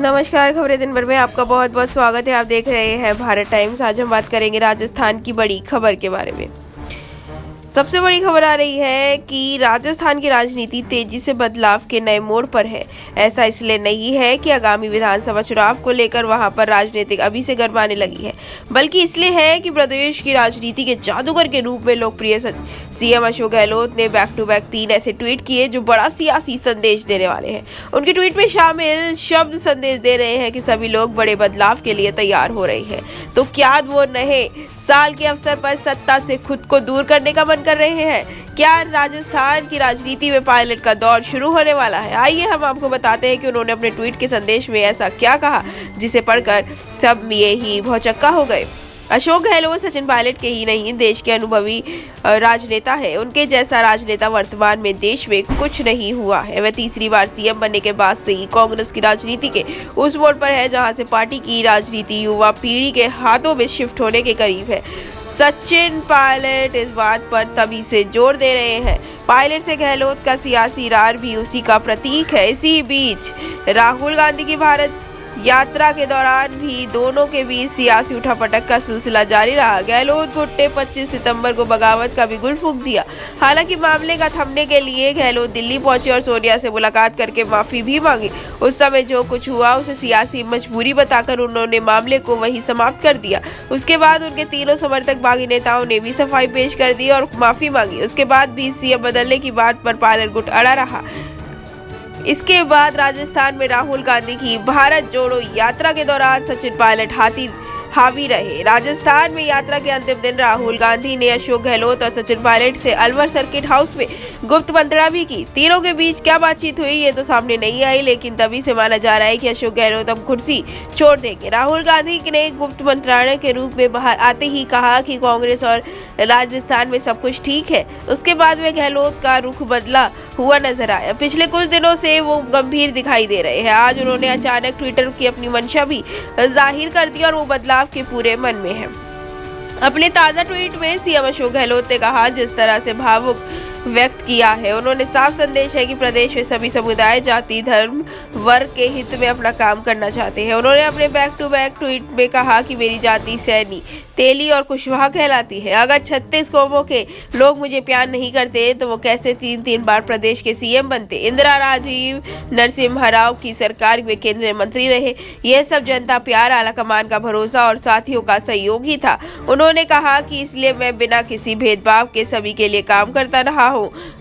नमस्कार, खबरें दिन भर में आपका बहुत बहुत स्वागत है। आप देख रहे हैं भारत टाइम्स। आज हम बात करेंगे राजस्थान की बड़ी खबर के बारे में। सबसे बड़ी खबर आ रही है कि राजस्थान की राजनीति तेजी से बदलाव के नए मोड़ पर है। ऐसा इसलिए नहीं है कि आगामी विधानसभा चुनाव को लेकर वहां पर राजनीतिक अभी से गरमाने लगी है, बल्कि इसलिए है कि प्रदेश की राजनीति के जादूगर के रूप में लोकप्रिय सीएम अशोक गहलोत ने बैक टू बैक 3 ऐसे ट्वीट किए जो बड़ा सियासी संदेश देने वाले हैं। उनके ट्वीट में शामिल शब्द संदेश दे रहे हैं कि सभी लोग बड़े बदलाव के लिए तैयार हो रहे हैं। तो क्या वो नए साल के अवसर पर सत्ता से खुद को दूर करने का मन कर रहे हैं? क्या राजस्थान की राजनीति में पायलट का दौर शुरू होने वाला है? आइए हम आपको बताते हैं कि उन्होंने अपने ट्वीट के संदेश में ऐसा क्या कहा जिसे पढ़कर सब ये ही भौचक्का हो गए। अशोक गहलोत सचिन पायलट के ही नहीं, देश के अनुभवी राजनेता है। उनके जैसा राजनेता वर्तमान में देश में कुछ नहीं हुआ है। वह तीसरी बार सीएम बनने के बाद से ही कांग्रेस की राजनीति के उस मोड़ पर है जहां से पार्टी की राजनीति युवा पीढ़ी के हाथों में शिफ्ट होने के करीब है। सचिन पायलट इस बात पर तभी से जोर दे रहे हैं। पायलट से गहलोत का सियासी रार भी उसी का प्रतीक है। इसी बीच राहुल गांधी की भारत यात्रा के दौरान भी दोनों के बीच सियासी उठापटक का सिलसिला जारी रहा। गहलोत गुट्टे 25 सितंबर को बगावत का भी गुल फूंक दिया। हालांकि मामले का थमने के लिए गहलोत दिल्ली पहुंचे और सोनिया से मुलाकात करके माफी भी मांगी। उस समय जो कुछ हुआ उसे सियासी मजबूरी बताकर उन्होंने मामले को वहीं समाप्त कर दिया। उसके बाद उनके तीनों समर्थक बागी नेताओं ने भी सफाई पेश कर दी और माफी मांगी। उसके बाद भी सीएम बदलने की बात पर पायलट गुट अड़ा रहा। इसके बाद राजस्थान में राहुल गांधी की भारत जोड़ो यात्रा के दौरान सचिन पायलट हावी रहे। राजस्थान में यात्रा के अंतिम दिन राहुल गांधी ने अशोक गहलोत और सचिन पायलट से अलवर सर्किट हाउस में गुप्त मंत्रणा भी की। तीनों के बीच क्या बातचीत हुई ये तो सामने नहीं आई, लेकिन तभी से माना जा रहा है कि अशोक गहलोत अब कुर्सी छोड़ देंगे। राहुल गांधी ने गुप्त मंत्रणा के रूप में बाहर आते ही कहा कि कांग्रेस और राजस्थान में सब कुछ ठीक है। उसके बाद वे गहलोत का रुख बदला हुआ नजर आया। पिछले कुछ दिनों से वो गंभीर दिखाई दे रहे हैं। आज उन्होंने अचानक ट्विटर की अपनी मंशा भी जाहिर कर दी और वो बदलाव के पूरे मन में है। अपने ताजा ट्वीट में सीएम अशोक गहलोत ने कहा, जिस तरह से भावुक व्यक्त किया है, उन्होंने साफ संदेश है कि प्रदेश में सभी समुदाय, जाति, धर्म, वर्ग के हित में अपना काम करना चाहते हैं। उन्होंने अपने बैक टू बैक ट्वीट में कहा कि मेरी जाति सैनी, तेली और कुशवाहा कहलाती है। अगर 36 कौमों के लोग मुझे प्यार नहीं करते तो वो कैसे 3 बार प्रदेश के सीएम बनते? इंदिरा, राजीव, नरसिम्हा राव की सरकार में केंद्रीय मंत्री रहे। यह सब जनता प्यार, आला कमान का भरोसा और साथियों का सहयोग ही था। उन्होंने कहा कि इसलिए मैं बिना किसी भेदभाव के सभी के लिए काम करता रहा हूँ।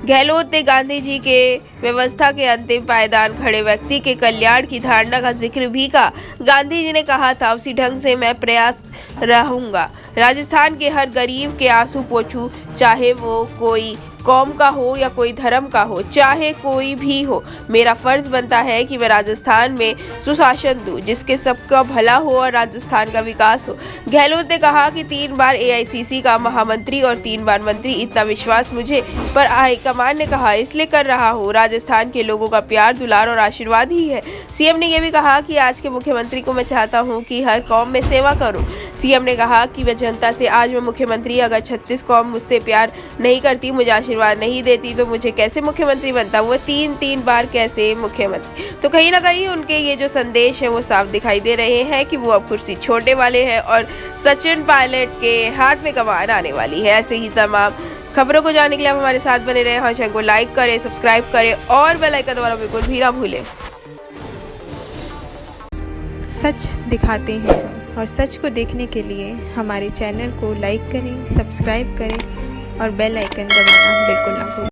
गहलोत ने गांधी जी के व्यवस्था के अंतिम पायदान खड़े व्यक्ति के कल्याण की धारणा का जिक्र भी कहा। गांधी जी ने कहा था, उसी ढंग से मैं प्रयास रहूंगा। राजस्थान के हर गरीब के आंसू पोंछूं, चाहे वो कोई कौम का हो या कोई धर्म का हो, चाहे कोई भी हो। मेरा फर्ज बनता है कि मैं राजस्थान में सुशासन दूं, जिसके सबका भला हो और राजस्थान का विकास हो। गहलोत ने कहा कि 3 बार एआईसीसी का महामंत्री और 3 बार मंत्री, इतना विश्वास मुझे पर हाईकमान ने कहा इसलिए कर रहा हूँ। राजस्थान के लोगों का प्यार, दुलार और आशीर्वाद ही है। सीएम ने यह भी कहा कि आज के मुख्यमंत्री को मैं चाहता हूँ कि हर कौम में सेवा करूँ। सीएम ने कहा कि वह जनता से, आज मैं मुख्यमंत्री, अगर 36 कौम मुझसे प्यार नहीं करती, मुझे आशीर्वाद नहीं देती, तो मुझे कैसे मुख्यमंत्री बनता? वो 3 बार कैसे मुख्यमंत्री? तो कहीं ना कहीं उनके ये जो संदेश है वो साफ दिखाई दे रहे हैं कि वो अब कुर्सी छोड़ने वाले हैं और सचिन पायलट के हाथ में कमान आने वाली है। ऐसे ही तमाम खबरों को जानने के लिए आप हमारे साथ बने रहे। हाँ, चैनल को लाइक करें, सब्सक्राइब करें और बेल आइकन दबाना बिल्कुल भी ना भूलें। सच दिखाते हैं और सच को देखने के लिए हमारे चैनल को लाइक करें, सब्सक्राइब करें और बेल आइकन दबाना बिल्कुल ना भूलें।